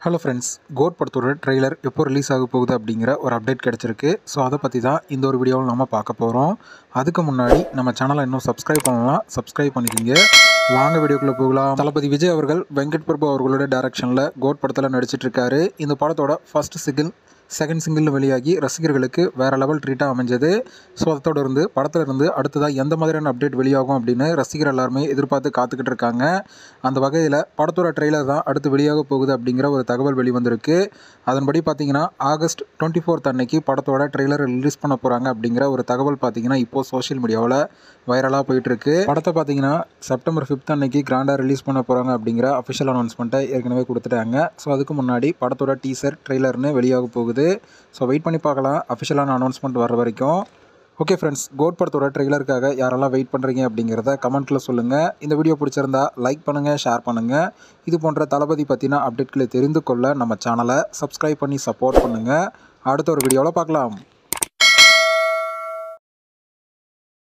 Hello friends, code படத்தோட trailer எப்போ release ஆக போகுது அப்படிங்கிற ஒரு அப்டேட் கிடச்சிருக்கு. ஸோ அதை பற்றி தான் இந்த ஒரு வீடியோவில் நம்ம பார்க்க போகிறோம். அதுக்கு முன்னாடி நம்ம சேனலை இன்னும் சப்ஸ்கிரைப் பண்ணலாம், சப்ஸ்கிரைப் பண்ணிக்கிங்க. வாங்க வீடியோக்குள்ளே போகலாம். தளபதி விஜய் அவர்கள் வெங்கட் பிரபு அவர்களோட டைரக்ஷனில் கோட் படத்தில் நடிச்சிட்ருக்காரு. இந்த படத்தோட ஃபர்ஸ்ட் சிங்கிள் செகண்ட் சிங்கிள் வெளியாகி ரசிகர்களுக்கு வேறு லெவல் ட்ரீட்டாக அமைஞ்சது. ஸோ அதை தொடர்ந்து படத்திலிருந்து அடுத்ததாக எந்த மாதிரியான அப்டேட் வெளியாகும் அப்படின்னு ரசிகர் எல்லாருமே எதிர்பார்த்து காத்துக்கிட்டு இருக்காங்க. அந்த வகையில் படத்தோட ட்ரெய்லர் தான் அடுத்து வெளியாக போகுது அப்படிங்கிற ஒரு தகவல் வெளிவந்திருக்கு. அதன்படி பார்த்தீங்கன்னா ஆகஸ்ட் 24 அன்னைக்கு படத்தோட ட்ரெய்லர் ரிலீஸ் பண்ண போகிறாங்க அப்படிங்கிற ஒரு தகவல் பார்த்தீங்கன்னா இப்போது சோஷியல் மீடியாவில் வைரலாக போயிட்டுருக்கு. படத்தை பார்த்தீங்கன்னா செப்டம்பர் 5 அன்னைக்கு கிராண்டாக ரிலீஸ் பண்ண போகிறாங்க அப்படிங்கிற அஃபிஷியல் அனௌன்ஸ்மெண்ட்டை ஏற்கனவே கொடுத்துட்டாங்க. ஸோ அதுக்கு முன்னாடி படத்தோட டீசர் ட்ரெய்லர்னு வெளியாக போகுது. ஸோ வெயிட் பண்ணி பார்க்கலாம் அஃபிஷியலான அனௌன்ஸ்மெண்ட் வர வரைக்கும். ஓகே ஃப்ரெண்ட்ஸ், கோட் படத்தோட ட்ரெய்லருக்காக யாரெல்லாம் வெயிட் பண்ணுறீங்க அப்படிங்கிறத கமெண்ட்டில் சொல்லுங்கள். இந்த வீடியோ பிடிச்சிருந்தா லைக் பண்ணுங்கள், ஷேர் பண்ணுங்கள். இது போன்ற தளபதி பற்றின அப்டேட்களை தெரிந்து கொள்ள நம்ம சேனலை சப்ஸ்கிரைப் பண்ணி சப்போர்ட் பண்ணுங்கள். அடுத்த ஒரு வீடியோவில் பார்க்கலாம்.